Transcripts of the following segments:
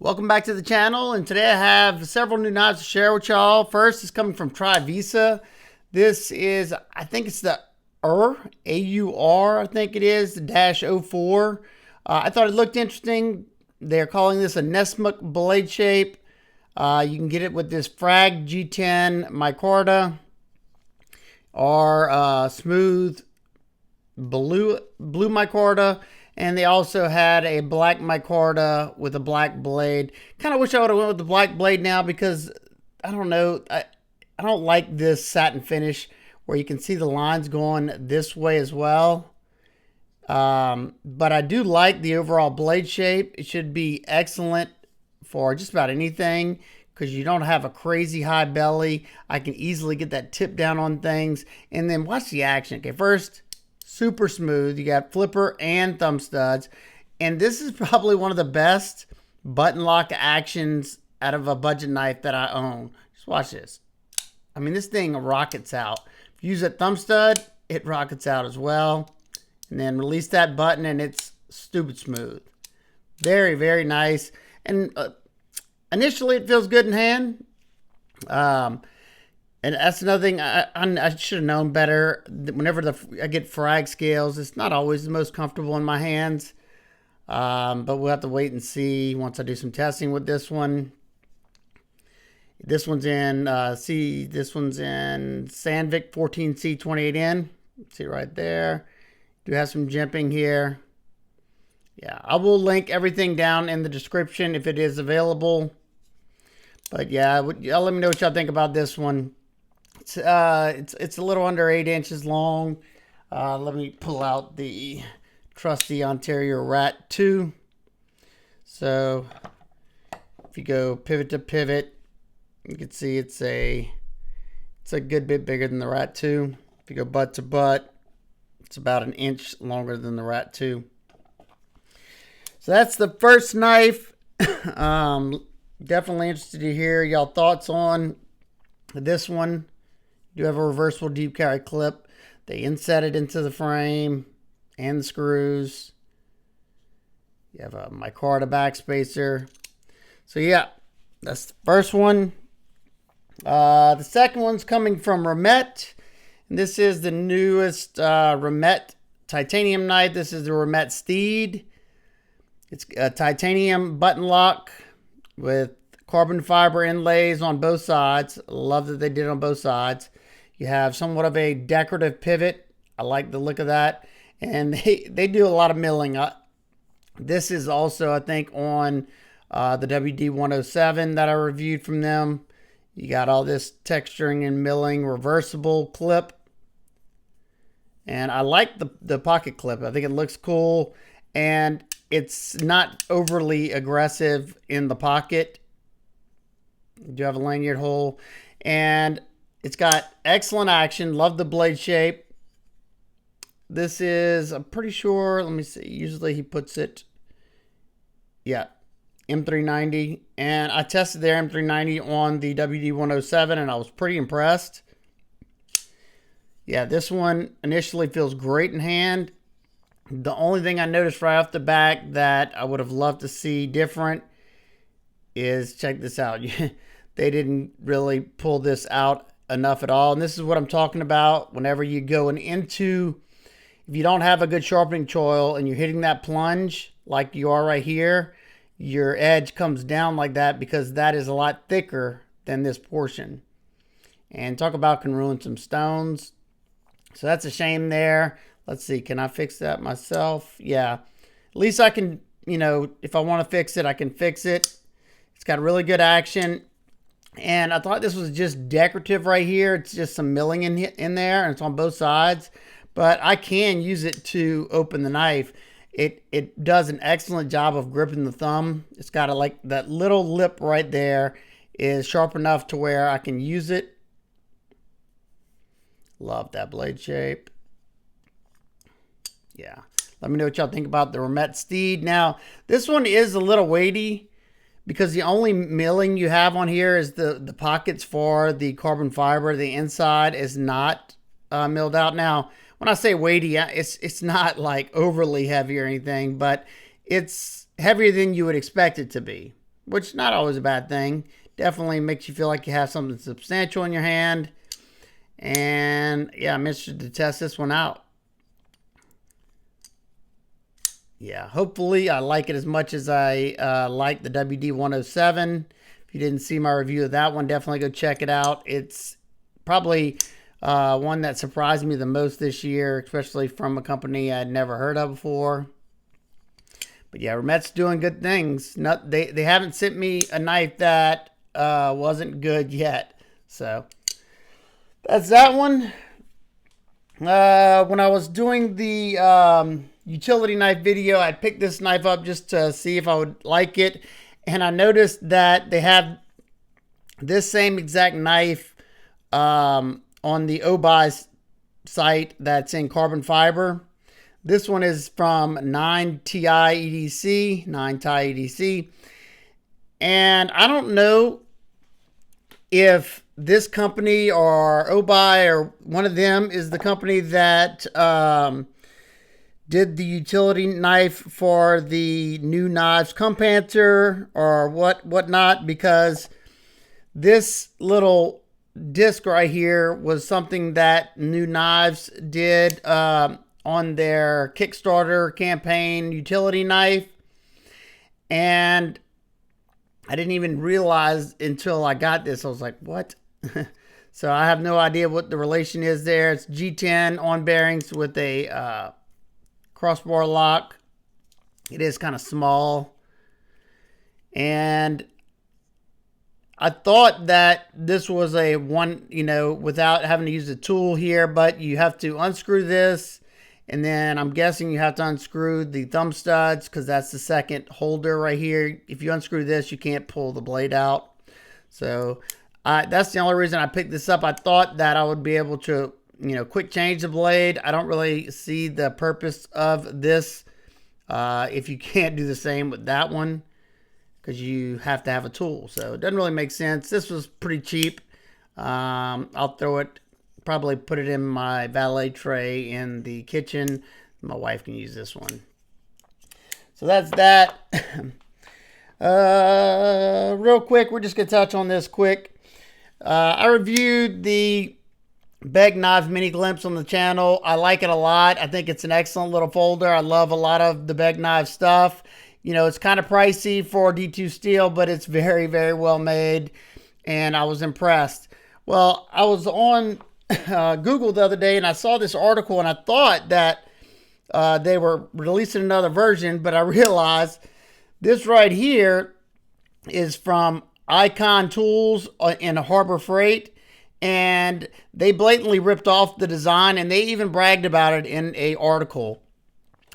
Welcome back to the channel, and today I have several new knives to share with y'all. First is coming from Trivisa. This is, I think it's the A-U-R, I think it is, the -04. I thought it looked interesting. They're calling this a Nessmuk blade shape. You can get it with this Frag G10 micarta or smooth blue micarta. And they also had a black micarta with a black blade. Kind of wish I would have went with the black blade now because, I don't know, I don't like this satin finish where you can see the lines going this way as well. But I do like the overall blade shape. It should be excellent for just about anything because you don't have a crazy high belly. I can easily get that tip down on things. And then watch the action. Okay, first, super smooth. You got flipper and thumb studs. And this is probably one of the best button lock actions out of a budget knife that I own. Just watch this. I mean, this thing rockets out. If you use a thumb stud, it rockets out as well. And then release that button and it's stupid smooth. Very, very nice. And initially it feels good in hand. And that's another thing I should have known better. Whenever I get frag scales, it's not always the most comfortable in my hands. But we'll have to wait and see once I do some testing with this one. This one's in, this one's in Sandvik 14C28N. See right there. Do have some jimping here. Yeah, I will link everything down in the description if it is available. But yeah, y'all let me know what y'all think about this one. It's a little under 8 inches long. Let me pull out the trusty Ontario Rat 2. So if you go pivot to pivot, you can see it's a good bit bigger than the Rat 2. If you go butt to butt, it's about an inch longer than the Rat 2. So that's the first knife. Definitely interested to hear y'all thoughts on this one. You have a reversible deep carry clip. They inset it into the frame and the screws. You have a micarta backspacer. So yeah, that's the first one. The second one's coming from REMETTE. And this is the newest REMETTE titanium knife. This is the REMETTE Steed. It's a titanium button lock with carbon fiber inlays on both sides. Love that they did it on both sides. You have somewhat of a decorative pivot. I like the look of that. And they do a lot of milling. This is also, I think, on the WD-107 that I reviewed from them. You got all this texturing and milling, reversible clip. And I like the pocket clip. I think it looks cool. And it's not overly aggressive in the pocket. You do have a lanyard hole. And it's got excellent action. Love the blade shape. This is, I'm pretty sure, let me see. Usually he puts it, yeah, M390. And I tested their M390 on the WD-107 and I was pretty impressed. Yeah, this one initially feels great in hand. The only thing I noticed right off the bat that I would have loved to see different is, check this out. They didn't really pull this out enough at all. And this is what I'm talking about. Whenever you go into, if you don't have a good sharpening choil and you're hitting that plunge like you are right here, your edge comes down like that because that is a lot thicker than this portion. And talk about can ruin some stones. So that's a shame there. Let's see, can I fix that myself? Yeah, at least I can, you know, if I want to fix it, I can fix it. It's got really good action. And I thought this was just decorative right here. It's just some milling in there, and it's on both sides. But I can use it to open the knife. It does an excellent job of gripping the thumb. It's got like that little lip right there is sharp enough to where I can use it. Love that blade shape. Yeah. Let me know what y'all think about the REMETTE Steed. Now, this one is a little weighty because the only milling you have on here is the pockets for the carbon fiber. The inside is not milled out. Now, when I say weighty, it's not like overly heavy or anything, but it's heavier than you would expect it to be. which is not always a bad thing. Definitely makes you feel like you have something substantial in your hand. And yeah, I'm interested to test this one out. Yeah, hopefully I like it as much as I like the WD-107. If you didn't see my review of that one, definitely go check it out. It's probably one that surprised me the most this year, especially from a company I'd never heard of before. But yeah, Remette's doing good things. They haven't sent me a knife that wasn't good yet. So that's that one. When I was doing the utility knife video, I picked this knife up just to see if I would like it. And I noticed that they have this same exact knife on the Obuy site that's in carbon fiber. This one is from 9TI EDC, 9TI EDC. And I don't know if this company or Obuy or one of them is the company that did the utility knife for the new knives Come Panther or whatnot, because this little disc right here was something that New Knives did on their Kickstarter campaign utility knife. And I didn't even realize until I got this. I was like, what? So I have no idea what the relation is there. It's G10 on bearings with a crossbar lock. It is kind of small. And I thought that this was a one, without having to use a tool here, but you have to unscrew this. And then I'm guessing you have to unscrew the thumb studs because that's the second holder right here. If you unscrew this, you can't pull the blade out. So that's the only reason I picked this up. I thought that I would be able to, quick change the blade. I don't really see the purpose of this if you can't do the same with that one, because you have to have a tool. So it doesn't really make sense. This was pretty cheap. I'll throw it, probably put it in my valet tray in the kitchen. My wife can use this one. So that's that. Real quick, we're just going to touch on this quick. I reviewed the Begg Knives Mini Glimpse on the channel. I like it a lot. I think it's an excellent little folder. I love a lot of the Begg Knives stuff. It's kind of pricey for D2 steel, but it's very, very well made, and I was impressed. Well, I was on Google the other day, and I saw this article, and I thought that they were releasing another version, but I realized this right here is from Icon Tools in Harbor Freight, and they blatantly ripped off the design, and they even bragged about it in an article.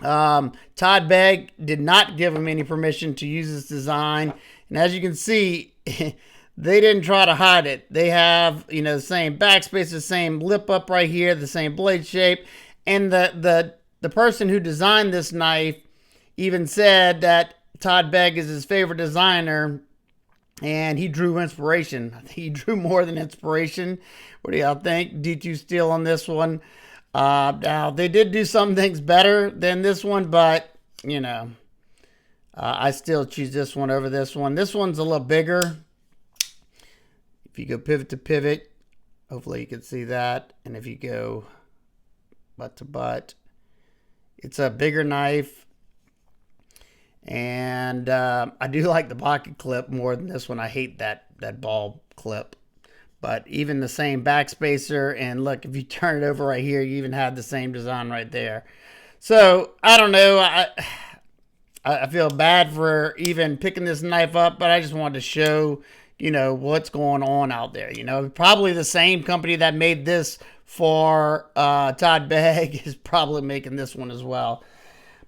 Todd Begg did not give him any permission to use this design, and as you can see, they didn't try to hide it. They have, the same backspace, the same lip up right here, the same blade shape, and the person who designed this knife even said that Todd Begg is his favorite designer, and he drew inspiration. I think he drew more than inspiration. What do y'all think? D2 Steel on this one. Now, they did do some things better than this one, but, I still choose this one over this one. This one's a little bigger. If you go pivot to pivot, hopefully you can see that. And if you go butt to butt, it's a bigger knife. And I do like the pocket clip more than this one. I hate that ball clip. But even the same backspacer, and look, if you turn it over right here, you even have the same design right there. So, I don't know. I feel bad for even picking this knife up, but I just wanted to show, what's going on out there. Probably the same company that made this for Todd Begg is probably making this one as well.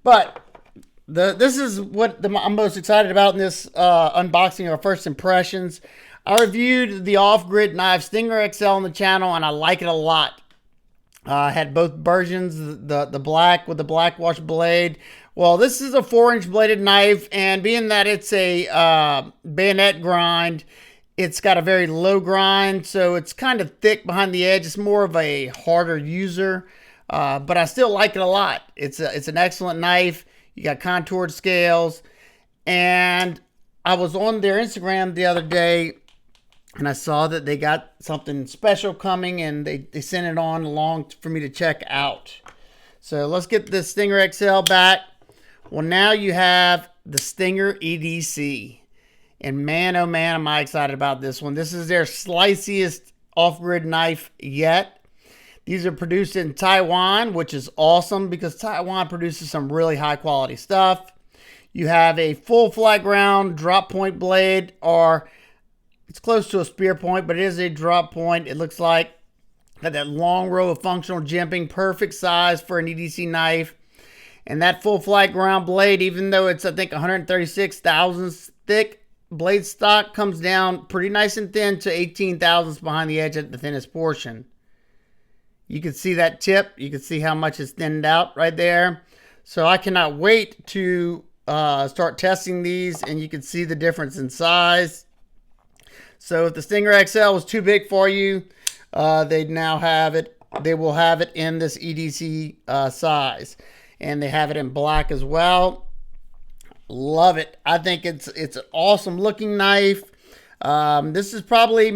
But this is what I'm most excited about in this unboxing of first impressions. I reviewed the off-grid knife Stinger XL on the channel, and I like it a lot. I had both versions, the black with the black wash blade. Well, this is a 4-inch bladed knife, and being that it's a bayonet grind, it's got a very low grind, so it's kind of thick behind the edge. It's more of a harder user, but I still like it a lot. It's an excellent knife. You got contoured scales, and I was on their Instagram the other day, and I saw that they got something special coming, and they sent it on along for me to check out. So let's get the Stinger XL back. Well, now you have the Stinger EDC. And man, oh man, am I excited about this one. This is their sliciest off-grid knife yet. These are produced in Taiwan, which is awesome because Taiwan produces some really high quality stuff. You have a full flat ground drop point blade, or it's close to a spear point, but it is a drop point. It looks like got that long row of functional jimping, perfect size for an EDC knife. And that full flat ground blade, even though it's I think 136 thousandths thick, blade stock comes down pretty nice and thin to 18 thousandths behind the edge at the thinnest portion. You can see that tip. You can see how much it's thinned out right there. So I cannot wait to start testing these, and you can see the difference in size. So if the Stinger XL was too big for you, they now have it. They will have it in this EDC size, and they have it in black as well. Love it. I think it's an awesome looking knife. This is probably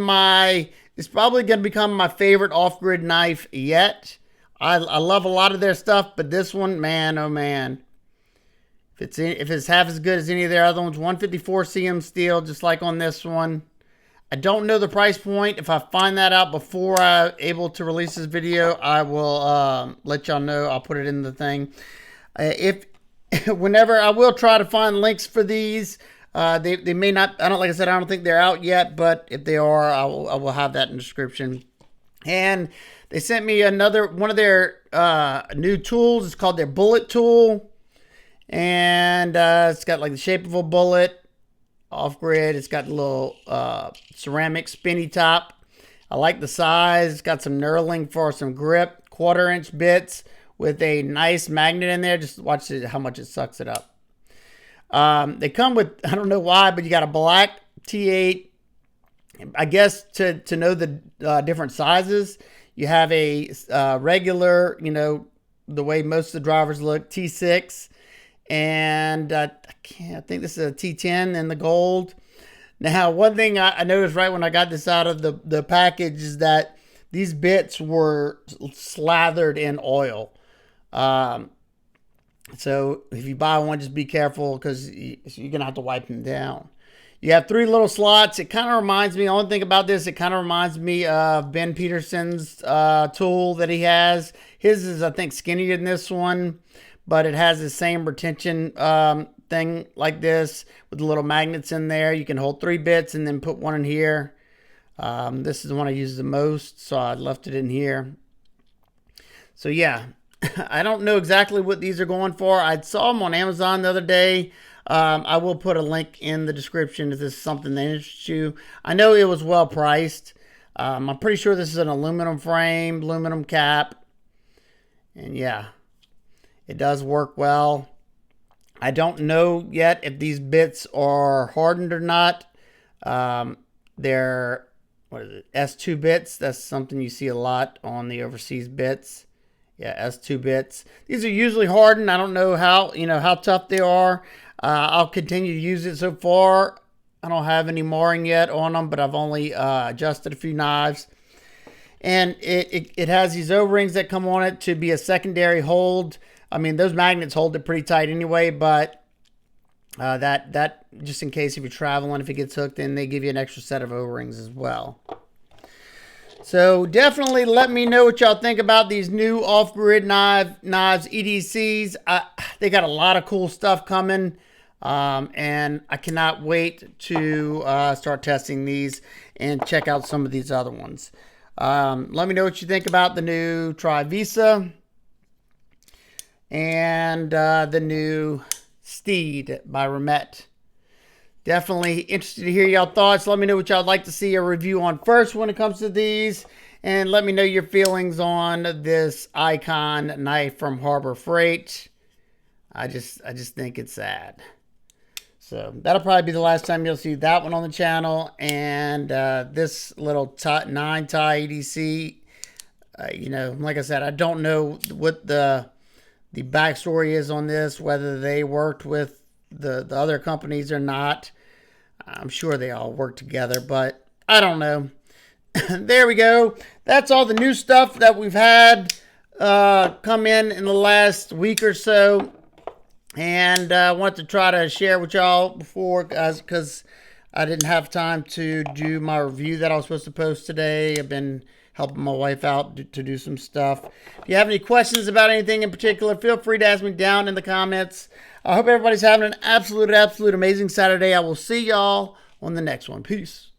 it's probably going to become my favorite off-grid knife yet. I love a lot of their stuff, but this one, man, oh man. If it's half as good as any of their other ones, 154 cm steel, just like on this one. I don't know the price point. If I find that out before I'm able to release this video, I will let y'all know. I'll put it in the thing. Whenever I will try to find links for these. They may not, like I said, I don't think they're out yet, but if they are, I will have that in the description. And they sent me one of their new tools. It's called their bullet tool. And it's got like the shape of a bullet, off grid. It's got a little ceramic spinny top. I like the size. It's got some knurling for some grip, 1/4-inch bits with a nice magnet in there. Just watch how much it sucks it up. They come with, I don't know why, but you got a black T8. I guess to know the different sizes, you have a regular, the way most of the drivers look, T6. And I think this is a T10 in the gold. Now, one thing I noticed right when I got this out of the package is that these bits were slathered in oil. So if you buy one, just be careful because you're going to have to wipe them down. You have 3 little slots. It kind of reminds me, the only thing about this, it kind of reminds me of Ben Peterson's tool that he has. His is, I think, skinnier than this one, but it has the same retention thing like this with the little magnets in there. You can hold 3 bits and then put one in here. This is the one I use the most, so I left it in here. So yeah. I don't know exactly what these are going for. I saw them on Amazon the other day. I will put a link in the description if this is something that interests you. I know it was well priced. I'm pretty sure this is an aluminum frame, aluminum cap. And yeah, it does work well. I don't know yet if these bits are hardened or not. They're, what is it, S2 bits. That's something you see a lot on the overseas bits. Yeah, S2 bits. These are usually hardened. I don't know how tough they are. I'll continue to use it so far. I don't have any marring yet on them, but I've only adjusted a few knives. And it has these O-rings that come on it to be a secondary hold. I mean, those magnets hold it pretty tight anyway, but that just in case if you're traveling, if it gets hooked in, they give you an extra set of O-rings as well. So definitely let me know what y'all think about these new off-grid knives, EDCs. They got a lot of cool stuff coming, and I cannot wait to start testing these and check out some of these other ones. Let me know what you think about the new Trivisa and the new Steed by REMETTE. Definitely interested to hear y'all thoughts. Let me know what y'all would like to see a review on first when it comes to these. And let me know your feelings on this Icon knife from Harbor Freight. I just think it's sad. So that'll probably be the last time you'll see that one on the channel. And this little 9 tie EDC, like I said, I don't know what the backstory is on this, whether they worked with the other companies or not. I'm sure they all work together, but I don't know. There we go. That's all the new stuff that we've had come in the last week or so. And I want to try to share with y'all before, guys, because I didn't have time to do my review that I was supposed to post today. I've been helping my wife out to do some stuff. If you have any questions about anything in particular, feel free to ask me down in the comments. I hope everybody's having an absolute amazing Saturday. I will see y'all on the next one. Peace.